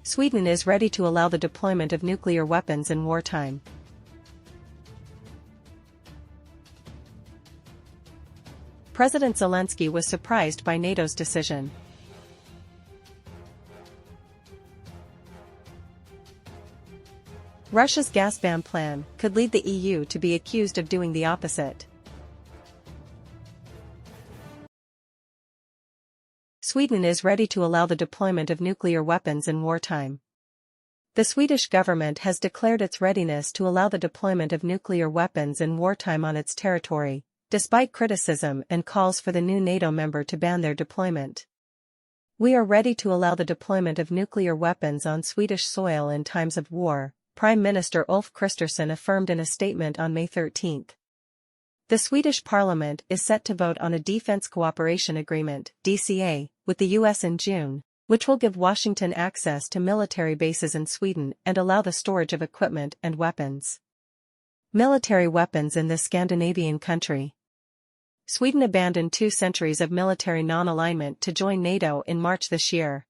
Sweden is ready to allow the deployment of nuclear weapons in wartime. President Zelensky was surprised by NATO's decision. Russia's gas ban plan could lead the EU to be accused of doing the opposite. Sweden is ready to allow the deployment of nuclear weapons in wartime. The Swedish government has declared its readiness to allow the deployment of nuclear weapons in wartime on its territory, despite criticism and calls for the new NATO member to ban their deployment. "We are ready to allow the deployment of nuclear weapons on Swedish soil in times of war," Prime Minister Ulf Kristersson affirmed in a statement on May 13. The Swedish parliament is set to vote on a Defense Cooperation Agreement (DCA) with the US in June, which will give Washington access to military bases in Sweden and allow the storage of equipment and weapons. Military weapons in this Scandinavian country. Sweden abandoned 2 centuries of military non-alignment to join NATO in March this year.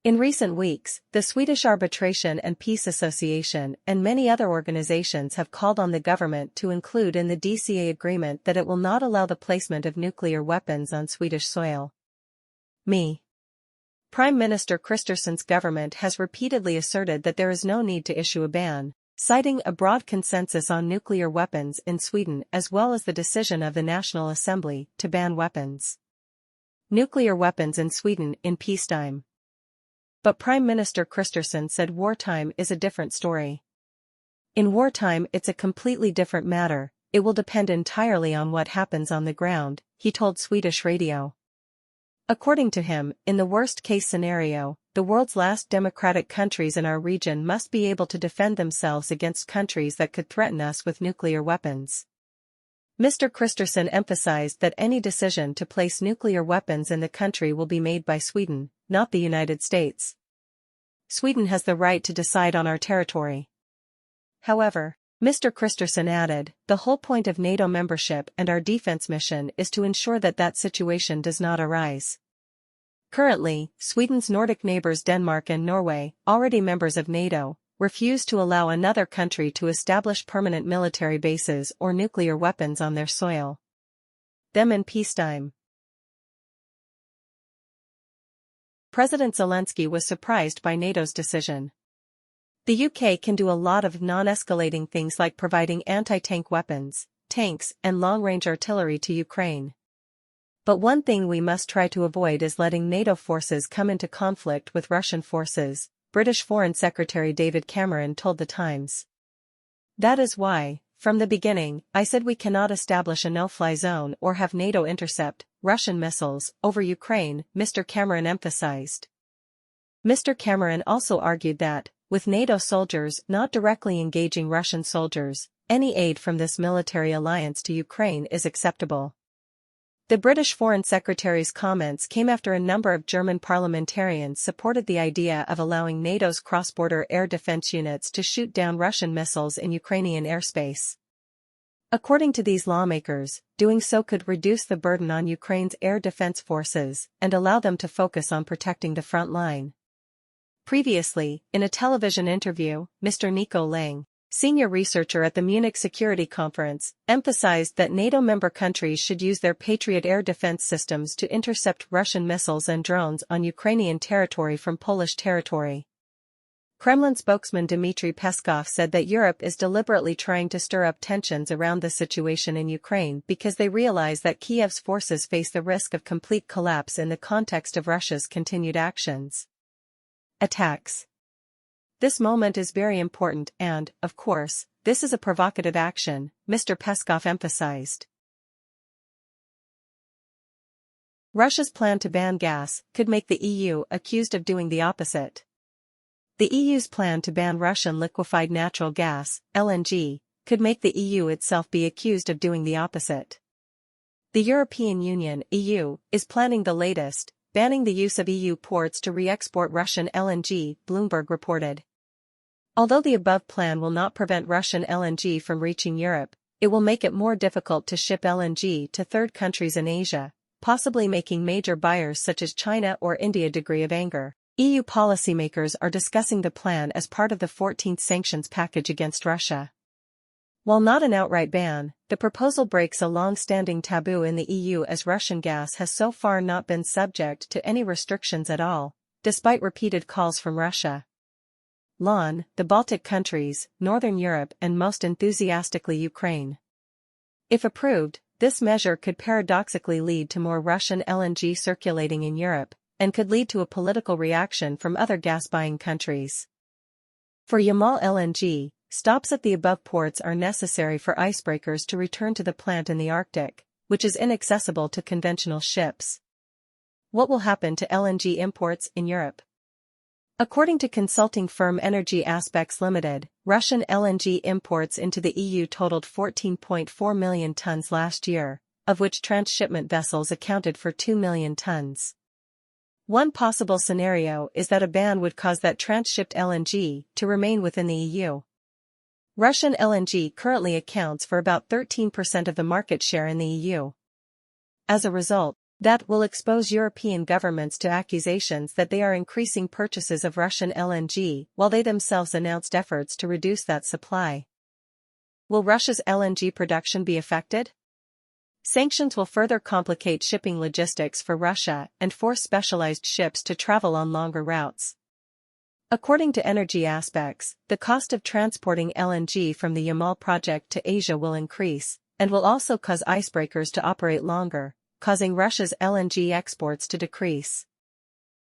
In recent weeks, the Swedish Arbitration and Peace Association and many other organizations have called on the government to include in the DCA agreement that it will not allow the placement of nuclear weapons on Swedish soil. Prime Minister Kristersson's government has repeatedly asserted that there is no need to issue a ban, citing a broad consensus on nuclear weapons in Sweden as well as the decision of the National Assembly to ban weapons. Nuclear weapons in Sweden in peacetime. But Prime Minister Kristersson said wartime is a different story. In wartime it's a completely different matter, it will depend entirely on what happens on the ground, he told Swedish radio. According to him, in the worst-case scenario, the world's last democratic countries in our region must be able to defend themselves against countries that could threaten us with nuclear weapons. Mr. Kristersson emphasized that any decision to place nuclear weapons in the country will be made by Sweden, not the United States. Sweden has the right to decide on our territory. However, Mr. Kristersson added, the whole point of NATO membership and our defense mission is to ensure that that situation does not arise. Currently, Sweden's Nordic neighbors Denmark and Norway, already members of NATO, refuse to allow another country to establish permanent military bases or nuclear weapons on their soil. Them in peacetime. President Zelensky was surprised by NATO's decision. The UK can do a lot of non-escalating things like providing anti-tank weapons, tanks, and long-range artillery to Ukraine. But one thing we must try to avoid is letting NATO forces come into conflict with Russian forces, British Foreign Secretary David Cameron told The Times. That is why, from the beginning, I said we cannot establish a no-fly zone or have NATO intercept Russian missiles over Ukraine, Mr. Cameron emphasized. Mr. Cameron also argued that, with NATO soldiers not directly engaging Russian soldiers, any aid from this military alliance to Ukraine is acceptable. The British Foreign Secretary's comments came after a number of German parliamentarians supported the idea of allowing NATO's cross-border air defense units to shoot down Russian missiles in Ukrainian airspace. According to these lawmakers, doing so could reduce the burden on Ukraine's air defense forces and allow them to focus on protecting the front line. Previously, in a television interview, Mr. Nico Lang, senior researcher at the Munich Security Conference, emphasized that NATO member countries should use their Patriot air defense systems to intercept Russian missiles and drones on Ukrainian territory from Polish territory. Kremlin spokesman Dmitry Peskov said that Europe is deliberately trying to stir up tensions around the situation in Ukraine because they realize that Kiev's forces face the risk of complete collapse in the context of Russia's continued attacks. This moment is very important and, of course, this is a provocative action, Mr. Peskov emphasized. Russia's plan to ban gas could make the EU accused of doing the opposite. The EU's plan to ban Russian liquefied natural gas, LNG, could make the EU itself be accused of doing the opposite. The European Union, EU, is planning the latest, banning the use of EU ports to re-export Russian LNG, Bloomberg reported. Although the above plan will not prevent Russian LNG from reaching Europe, it will make it more difficult to ship LNG to third countries in Asia, possibly making major buyers such as China or India degree of anger. EU policymakers are discussing the plan as part of the 14th sanctions package against Russia. While not an outright ban, the proposal breaks a long-standing taboo in the EU as Russian gas has so far not been subject to any restrictions at all, despite repeated calls from Russia. The Baltic countries, Northern Europe and most enthusiastically Ukraine. If approved, this measure could paradoxically lead to more Russian LNG circulating in Europe, and could lead to a political reaction from other gas-buying countries. For Yamal LNG, stops at the above ports are necessary for icebreakers to return to the plant in the Arctic, which is inaccessible to conventional ships. What will happen to LNG imports in Europe? According to consulting firm Energy Aspects Limited, Russian LNG imports into the EU totaled 14.4 million tons last year, of which transshipment vessels accounted for 2 million tons. One possible scenario is that a ban would cause that transshipped LNG to remain within the EU. Russian LNG currently accounts for about 13% of the market share in the EU. As a result, that will expose European governments to accusations that they are increasing purchases of Russian LNG while they themselves announced efforts to reduce that supply. Will Russia's LNG production be affected? Sanctions will further complicate shipping logistics for Russia and force specialized ships to travel on longer routes. According to Energy Aspects, the cost of transporting LNG from the Yamal project to Asia will increase, and will also cause icebreakers to operate longer, causing Russia's LNG exports to decrease.